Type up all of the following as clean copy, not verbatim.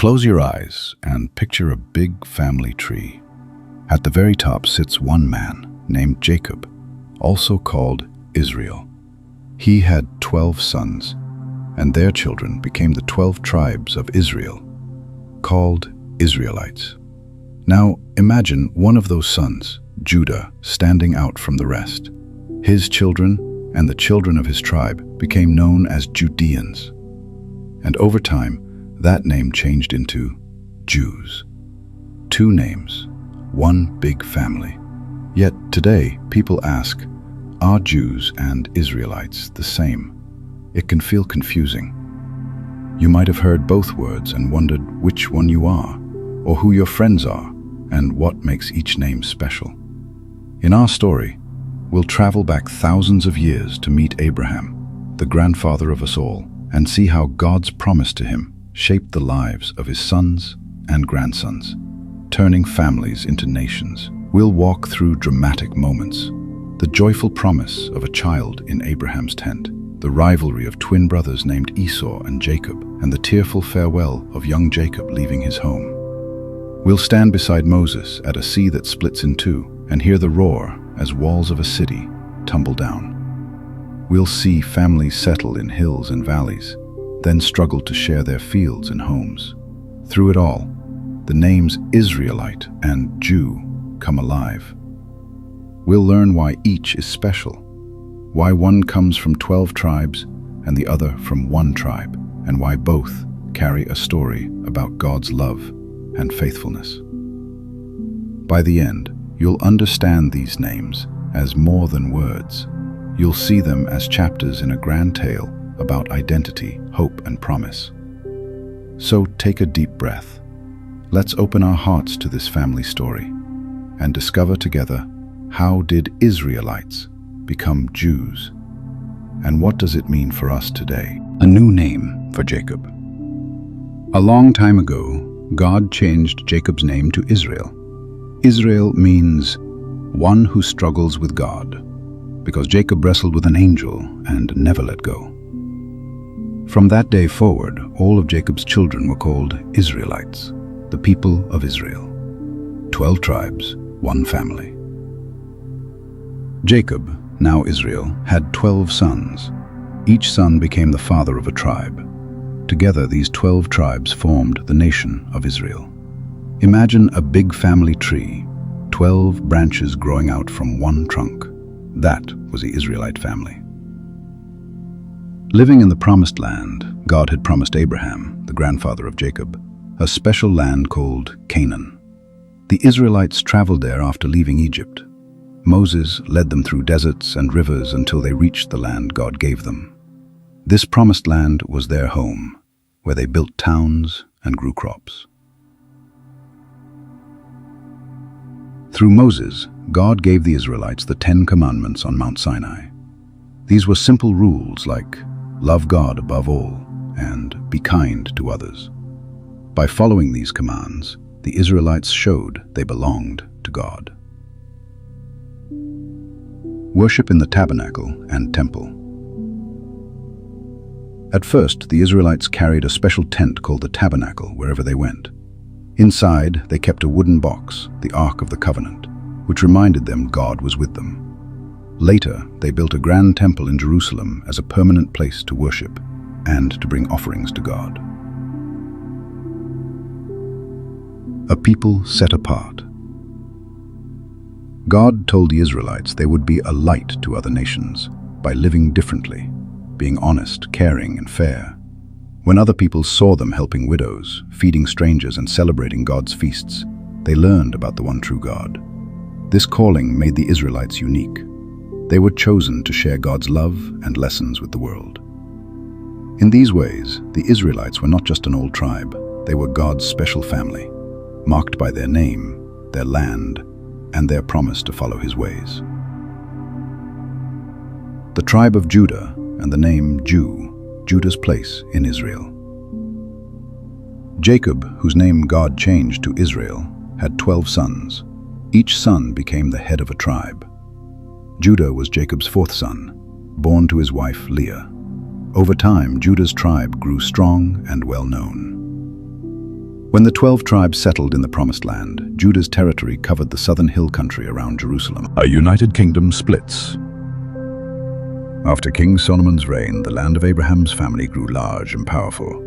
Close your eyes and picture a big family tree. At the very top sits one man named Jacob, also called Israel. He had 12 sons, and their children became the 12 tribes of Israel, called Israelites. Now imagine one of those sons, Judah, standing out from the rest. His children and the children of his tribe became known as Judeans. And over time, that name changed into Jews. Two names, one big family. Yet today, people ask, are Jews and Israelites the same? It can feel confusing. You might have heard both words and wondered which one you are, or who your friends are, and what makes each name special. In our story, we'll travel back thousands of years to meet Abraham, the grandfather of us all, and see how God's promise to him shaped the lives of his sons and grandsons, turning families into nations. We'll walk through dramatic moments: the joyful promise of a child in Abraham's tent, the rivalry of twin brothers named Esau and Jacob, and the tearful farewell of young Jacob leaving his home. We'll stand beside Moses at a sea that splits in two and hear the roar as walls of a city tumble down. We'll see families settle in hills and valleys, then struggle to share their fields and homes. Through it all, the names Israelite and Jew come alive. We'll learn why each is special, why one comes from 12 tribes and the other from one tribe, and why both carry a story about God's love and faithfulness. By the end, you'll understand these names as more than words. You'll see them as chapters in a grand tale about identity, hope, and promise. So take a deep breath. Let's open our hearts to this family story and discover together, how did Israelites become Jews? And what does it mean for us today? A new name for Jacob. A long time ago, God changed Jacob's name to Israel. Israel means one who struggles with God, because Jacob wrestled with an angel and never let go. From that day forward, all of Jacob's children were called Israelites, the people of Israel. 12 tribes, one family. Jacob, now Israel, had 12 sons. Each son became the father of a tribe. Together, these 12 tribes formed the nation of Israel. Imagine a big family tree, 12 branches growing out from one trunk. That was the Israelite family. Living in the Promised Land, God had promised Abraham, the grandfather of Jacob, a special land called Canaan. The Israelites traveled there after leaving Egypt. Moses led them through deserts and rivers until they reached the land God gave them. This Promised Land was their home, where they built towns and grew crops. Through Moses, God gave the Israelites the 10 Commandments on Mount Sinai. These were simple rules like love God above all and be kind to others. By following these commands, the Israelites showed they belonged to God. Worship in the tabernacle and temple. At first, the Israelites carried a special tent called the tabernacle wherever they went. Inside, they kept a wooden box, the Ark of the Covenant, which reminded them God was with them. Later, they built a grand temple in Jerusalem as a permanent place to worship and to bring offerings to God. A people set apart. God told the Israelites they would be a light to other nations by living differently, being honest, caring, and fair. When other people saw them helping widows, feeding strangers, and celebrating God's feasts, they learned about the one true God. This calling made the Israelites unique. They were chosen to share God's love and lessons with the world. In these ways, the Israelites were not just an old tribe, they were God's special family, marked by their name, their land, and their promise to follow his ways. The tribe of Judah and the name Jew, Judah's place in Israel. Jacob, whose name God changed to Israel, had 12 sons. Each son became the head of a tribe. Judah was Jacob's 4th son, born to his wife Leah. Over time, Judah's tribe grew strong and well known. When the 12 tribes settled in the Promised Land, Judah's territory covered the southern hill country around Jerusalem. A united kingdom splits. After King Solomon's reign, the land of Abraham's family grew large and powerful.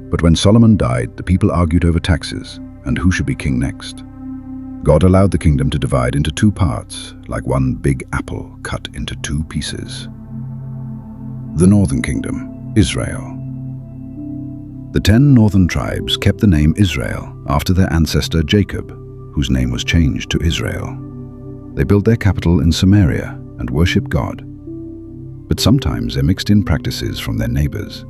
But when Solomon died, the people argued over taxes and who should be king next. God allowed the kingdom to divide into two parts, like one big apple cut into two pieces. The northern kingdom, Israel. The 10 northern tribes kept the name Israel after their ancestor Jacob, whose name was changed to Israel. They built their capital in Samaria and worshipped God. But sometimes they mixed in practices from their neighbors.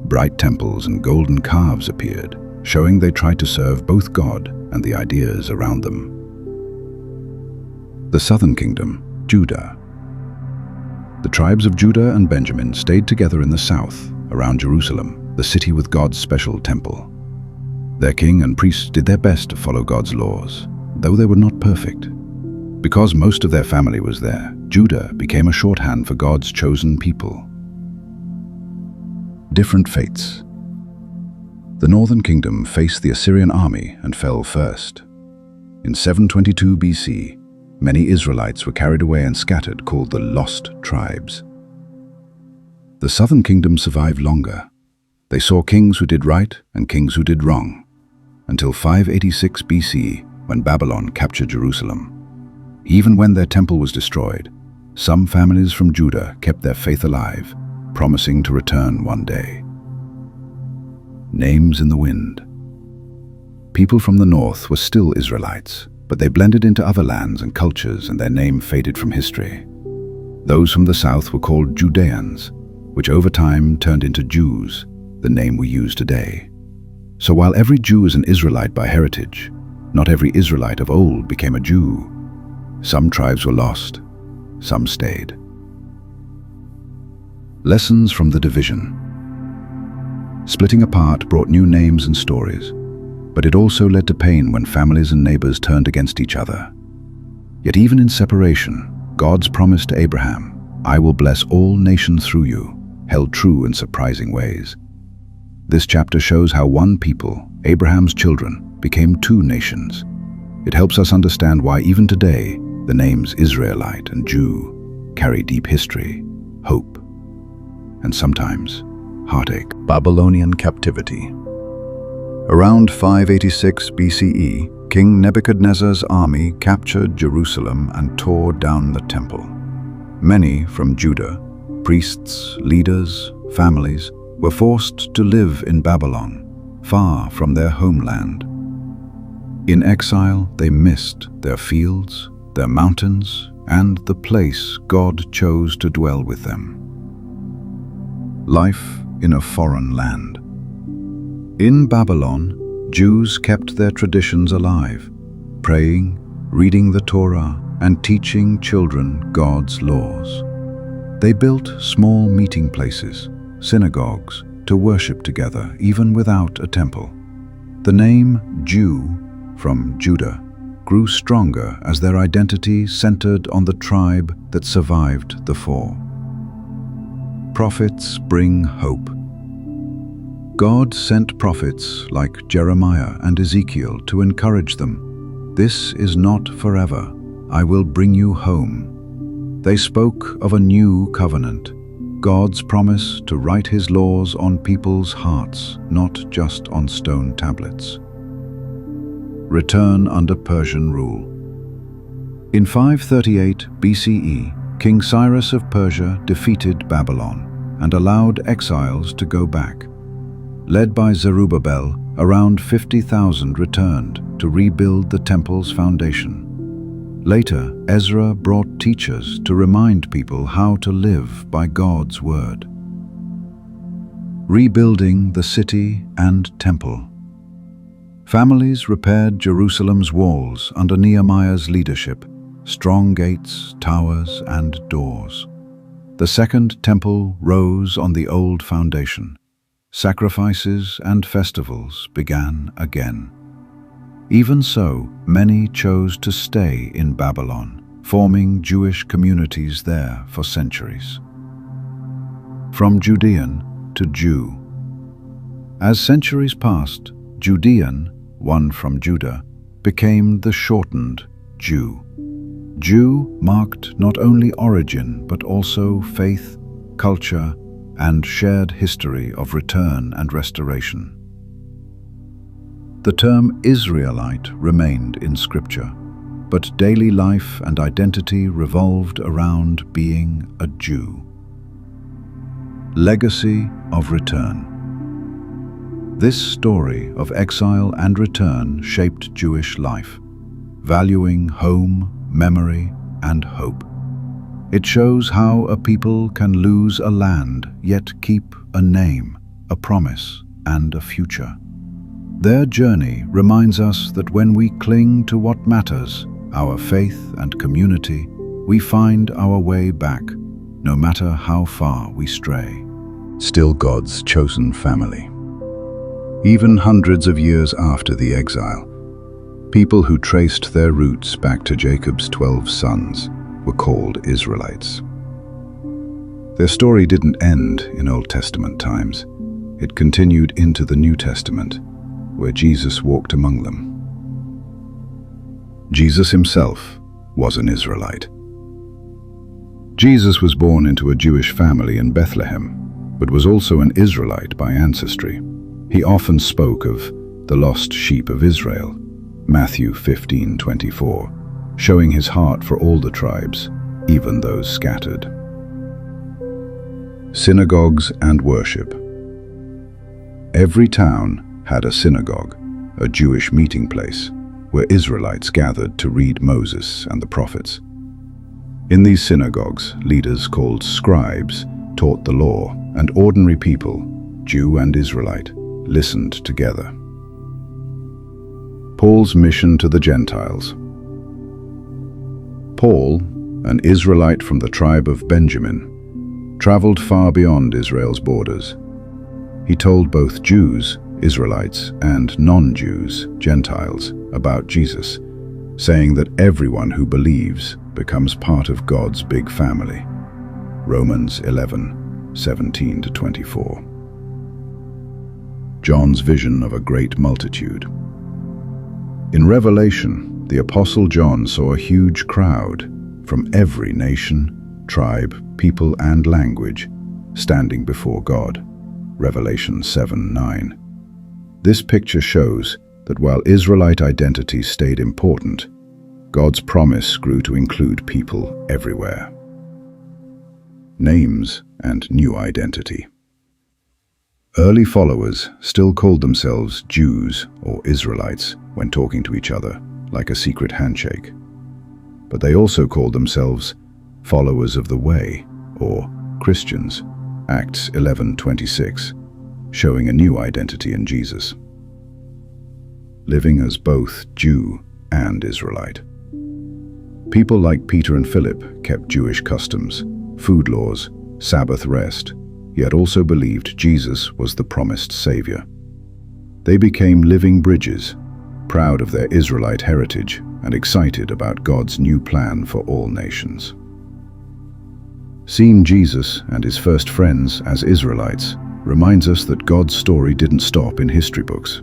Bright temples and golden calves appeared, showing they tried to serve both God and the ideas around them. The southern kingdom, Judah. The tribes of Judah and Benjamin stayed together in the south, around Jerusalem, the city with God's special temple. Their king and priests did their best to follow God's laws, though they were not perfect. Because most of their family was there, Judah became a shorthand for God's chosen people. Different fates. The northern kingdom faced the Assyrian army and fell first. In 722 BC, many Israelites were carried away and scattered, called the Lost Tribes. The southern kingdom survived longer. They saw kings who did right and kings who did wrong, until 586 BC, when Babylon captured Jerusalem. Even when their temple was destroyed, some families from Judah kept their faith alive, promising to return one day. Names in the wind. People from the north were still Israelites, but they blended into other lands and cultures, and their name faded from history. Those from the south were called Judeans, which over time turned into Jews, the name we use today. So while every Jew is an Israelite by heritage, not every Israelite of old became a Jew. Some tribes were lost, some stayed. Lessons from the division. Splitting apart brought new names and stories, but it also led to pain when families and neighbors turned against each other. Yet even in separation, God's promise to Abraham, "I will bless all nations through you," held true in surprising ways. This chapter shows how one people, Abraham's children, became two nations. It helps us understand why even today, the names Israelite and Jew carry deep history, hope, and sometimes heartache. Babylonian captivity. Around 586 BCE, King Nebuchadnezzar's army captured Jerusalem and tore down the temple. Many from Judah, priests, leaders, families, were forced to live in Babylon, far from their homeland. In exile, they missed their fields, their mountains, and the place God chose to dwell with them. Life in a foreign land. In Babylon, Jews kept their traditions alive, praying, reading the Torah, and teaching children God's laws. They built small meeting places, synagogues, to worship together, even without a temple. The name Jew, from Judah, grew stronger as their identity centered on the tribe that survived the fall. Prophets bring hope. God sent prophets like Jeremiah and Ezekiel to encourage them. "This is not forever. I will bring you home." They spoke of a new covenant, God's promise to write His laws on people's hearts, not just on stone tablets. Return under Persian rule. In 538 BCE, King Cyrus of Persia defeated Babylon and allowed exiles to go back. Led by Zerubbabel, around 50,000 returned to rebuild the temple's foundation. Later, Ezra brought teachers to remind people how to live by God's word. Rebuilding the city and temple. Families repaired Jerusalem's walls under Nehemiah's leadership, strong gates, towers, and doors. The second temple rose on the old foundation. Sacrifices and festivals began again. Even so, many chose to stay in Babylon, forming Jewish communities there for centuries. From Judean to Jew. As centuries passed, Judean one from Judah, became the shortened Jew. Jew marked not only origin but also faith, culture, and shared history of return and restoration. The term Israelite remained in Scripture, but daily life and identity revolved around being a Jew. Legacy of return. This story of exile and return shaped Jewish life, valuing home, memory, and hope. It shows how a people can lose a land yet keep a name, a promise, and a future. Their journey reminds us that when we cling to what matters, our faith and community, we find our way back, no matter how far we stray. Still God's chosen family. Even hundreds of years after the exile, people who traced their roots back to Jacob's 12 sons were called Israelites. Their story didn't end in Old Testament times. It continued into the New Testament, where Jesus walked among them. Jesus himself was an Israelite. Jesus was born into a Jewish family in Bethlehem, but was also an Israelite by ancestry. He often spoke of the lost sheep of Israel, Matthew 15:24, showing his heart for all the tribes, even those scattered. Synagogues and worship. Every town had a synagogue, a Jewish meeting place, where Israelites gathered to read Moses and the prophets. In these synagogues, leaders called scribes taught the law, and ordinary people, Jew and Israelite, listened together. Paul's mission to the Gentiles. Paul, an Israelite from the tribe of Benjamin, traveled far beyond Israel's borders. He told both Jews, Israelites, and non-Jews, Gentiles, about Jesus, saying that everyone who believes becomes part of God's big family. Romans 11:17-24. John's vision of a great multitude. In Revelation, the Apostle John saw a huge crowd from every nation, tribe, people, and language standing before God. Revelation 7:9. This picture shows that while Israelite identity stayed important, God's promise grew to include people everywhere. Names and new identity. Early followers still called themselves Jews or Israelites when talking to each other, like a secret handshake. But they also called themselves followers of the way, or Christians, Acts 11:26, showing a new identity in Jesus. Living as both Jew and Israelite. People like Peter and Philip kept Jewish customs, food laws, Sabbath rest, yet also believed Jesus was the promised Savior. They became living bridges, proud of their Israelite heritage and excited about God's new plan for all nations. Seeing Jesus and his first friends as Israelites reminds us that God's story didn't stop in history books.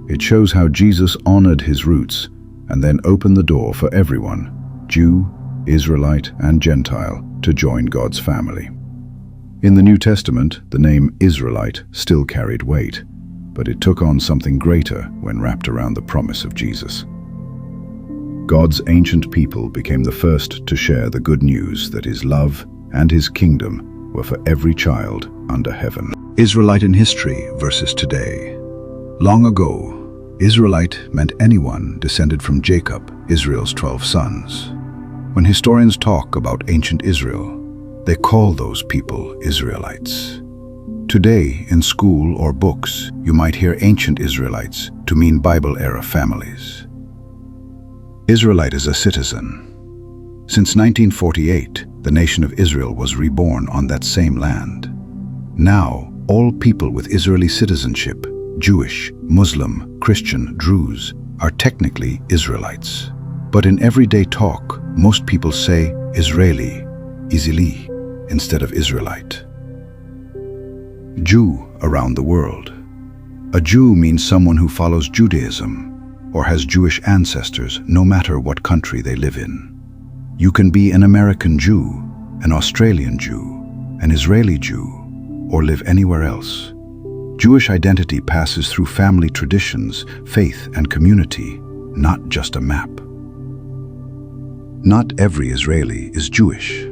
It shows how Jesus honored his roots and then opened the door for everyone, Jew, Israelite, and Gentile, to join God's family. In the New Testament, the name Israelite still carried weight, but it took on something greater when wrapped around the promise of Jesus. God's ancient people became the first to share the good news that his love and his kingdom were for every child under heaven. Israelite in history versus today. Long ago, Israelite meant anyone descended from Jacob, Israel's 12 sons. When historians talk about ancient Israel, they call those people Israelites. Today, in school or books, you might hear ancient Israelites to mean Bible-era families. Israelite is a citizen. Since 1948, the nation of Israel was reborn on that same land. Now, all people with Israeli citizenship, Jewish, Muslim, Christian, Druze, are technically Israelites. But in everyday talk, most people say Israeli, Izili, instead of Israelite. Jew around the world. A Jew means someone who follows Judaism or has Jewish ancestors, no matter what country they live in. You can be an American Jew, an Australian Jew, an Israeli Jew, or live anywhere else. Jewish identity passes through family traditions, faith, and community, not just a map. Not every Israeli is Jewish.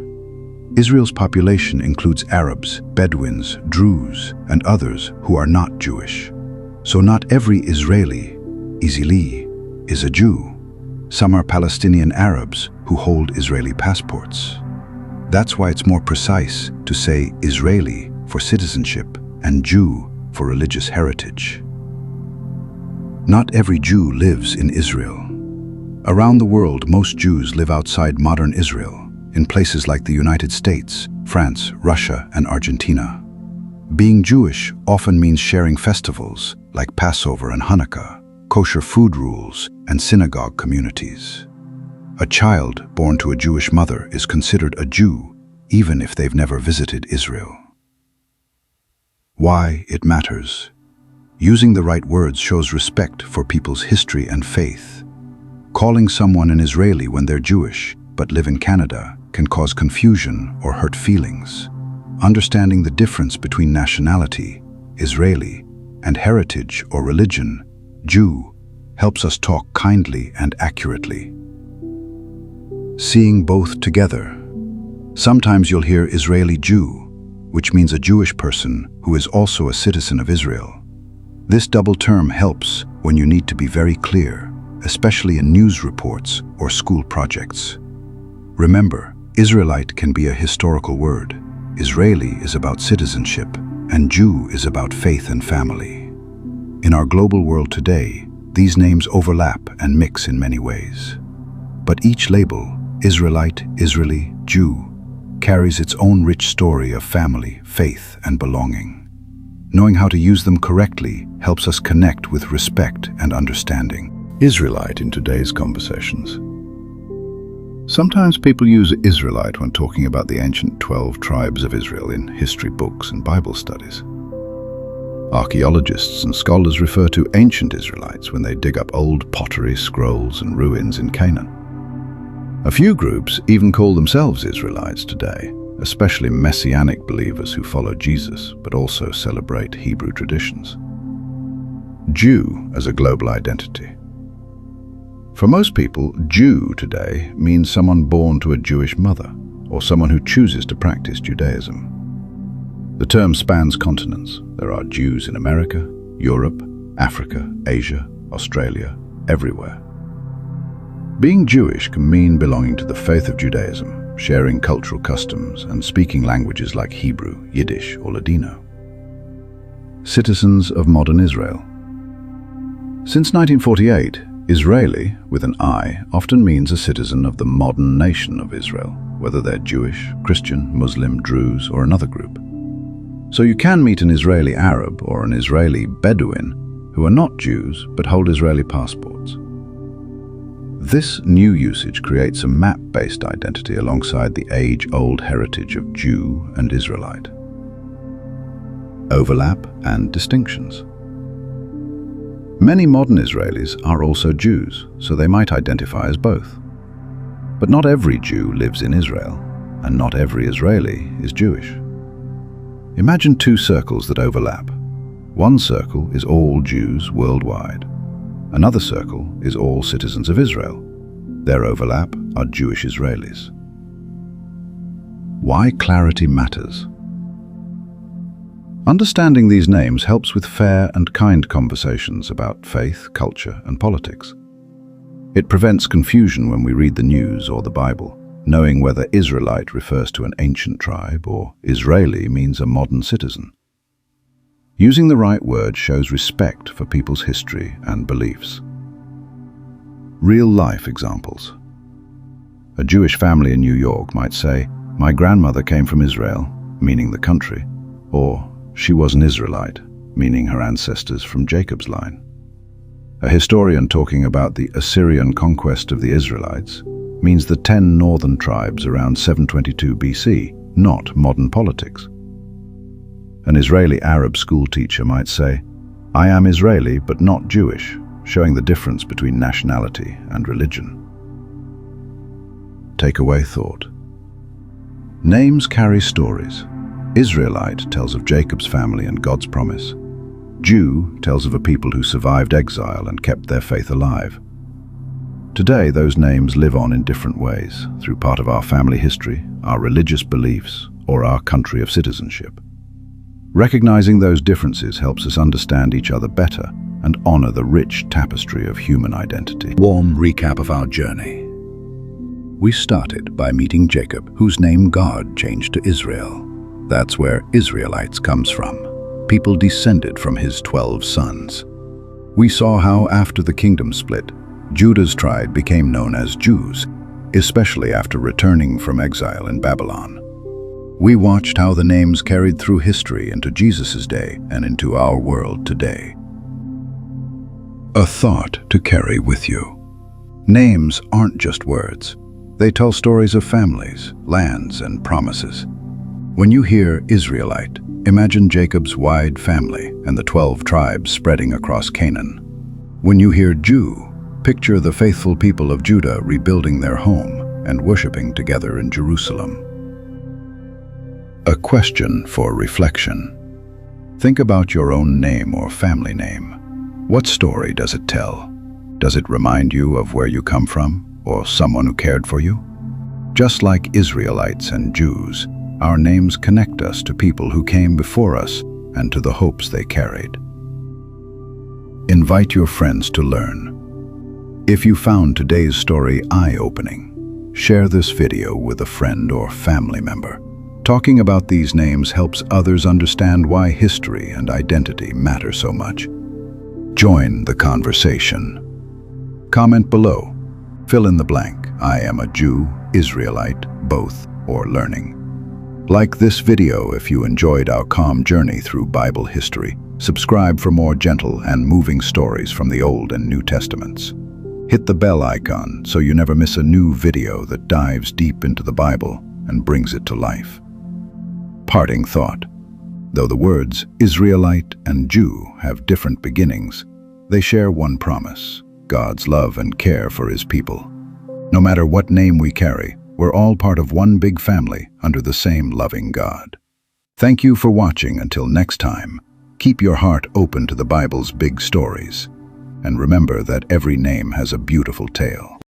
Israel's population includes Arabs, Bedouins, Druze, and others who are not Jewish. So not every Israeli, is a Jew. Some are Palestinian Arabs who hold Israeli passports. That's why it's more precise to say Israeli for citizenship and Jew for religious heritage. Not every Jew lives in Israel. Around the world, most Jews live outside modern Israel, in places like the United States, France, Russia, and Argentina. Being Jewish often means sharing festivals like Passover and Hanukkah, kosher food rules, and synagogue communities. A child born to a Jewish mother is considered a Jew, even if they've never visited Israel. Why it matters. Using the right words shows respect for people's history and faith. Calling someone an Israeli when they're Jewish but live in Canada can cause confusion or hurt feelings. Understanding the difference between nationality, Israeli, and heritage or religion, Jew, helps us talk kindly and accurately. Seeing both together. Sometimes you'll hear Israeli Jew, which means a Jewish person who is also a citizen of Israel. This double term helps when you need to be very clear, especially in news reports or school projects. Remember, Israelite can be a historical word. Israeli is about citizenship, and Jew is about faith and family. In our global world today, these names overlap and mix in many ways. But each label, Israelite, Israeli, Jew, carries its own rich story of family, faith, and belonging. Knowing how to use them correctly helps us connect with respect and understanding. Israelite in today's conversations. Sometimes people use Israelite when talking about the ancient 12 tribes of Israel in history books and Bible studies. Archaeologists and scholars refer to ancient Israelites when they dig up old pottery, scrolls, and ruins in Canaan. A few groups even call themselves Israelites today, especially Messianic believers who follow Jesus but also celebrate Hebrew traditions. Jew as a global identity. For most people, Jew today means someone born to a Jewish mother or someone who chooses to practice Judaism. The term spans continents. There are Jews in America, Europe, Africa, Asia, Australia, everywhere. Being Jewish can mean belonging to the faith of Judaism, sharing cultural customs, and speaking languages like Hebrew, Yiddish, or Ladino. Citizens of modern Israel. Since 1948, Israeli, with an I, often means a citizen of the modern nation of Israel, whether they're Jewish, Christian, Muslim, Druze, or another group. So you can meet an Israeli Arab or an Israeli Bedouin who are not Jews but hold Israeli passports. This new usage creates a map-based identity alongside the age-old heritage of Jew and Israelite. Overlap and distinctions. Many modern Israelis are also Jews, so they might identify as both. But not every Jew lives in Israel, and not every Israeli is Jewish. Imagine two circles that overlap. One circle is all Jews worldwide. Another circle is all citizens of Israel. Their overlap are Jewish Israelis. Why clarity matters. Understanding these names helps with fair and kind conversations about faith, culture, and politics. It prevents confusion when we read the news or the Bible, knowing whether Israelite refers to an ancient tribe or Israeli means a modern citizen. Using the right word shows respect for people's history and beliefs. Real-life examples. A Jewish family in New York might say, "My grandmother came from Israel," meaning the country, or "She was an Israelite," meaning her ancestors from Jacob's line. A historian talking about the Assyrian conquest of the Israelites means the 10 northern tribes around 722 BC, not modern politics. An Israeli Arab school teacher might say, I am Israeli but not Jewish, showing the difference between nationality and religion. Takeaway thought. Names carry stories. Israelite tells of Jacob's family and God's promise. Jew tells of a people who survived exile and kept their faith alive. Today, those names live on in different ways, through part of our family history, our religious beliefs, or our country of citizenship. Recognizing those differences helps us understand each other better and honor the rich tapestry of human identity. Warm recap of our journey. We started by meeting Jacob, whose name God changed to Israel. That's where Israelites comes from, people descended from his 12 sons. We saw how after the kingdom split, Judah's tribe became known as Jews, especially after returning from exile in Babylon. We watched how the names carried through history into Jesus' day and into our world today. A thought to carry with you. Names aren't just words. They tell stories of families, lands, and promises. When you hear Israelite, imagine Jacob's wide family and the 12 tribes spreading across Canaan. When you hear Jew, picture the faithful people of Judah rebuilding their home and worshiping together in Jerusalem. A question for reflection. Think about your own name or family name. What story does it tell? Does it remind you of where you come from or someone who cared for you? Just like Israelites and Jews, our names connect us to people who came before us and to the hopes they carried. Invite your friends to learn. If you found today's story eye-opening, share this video with a friend or family member. Talking about these names helps others understand why history and identity matter so much. Join the conversation. Comment below. Fill in the blank. I am a Jew, Israelite, both, or learning. Like this video if you enjoyed our calm journey through Bible history. Subscribe for more gentle and moving stories from the Old and New Testaments. Hit the bell icon so you never miss a new video that dives deep into the Bible and brings it to life. Parting thought. Though the words Israelite and Jew have different beginnings, they share one promise: God's love and care for his people. No matter what name we carry, we're all part of one big family under the same loving God. Thank you for watching. Until next time, keep your heart open to the Bible's big stories, and remember that every name has a beautiful tale.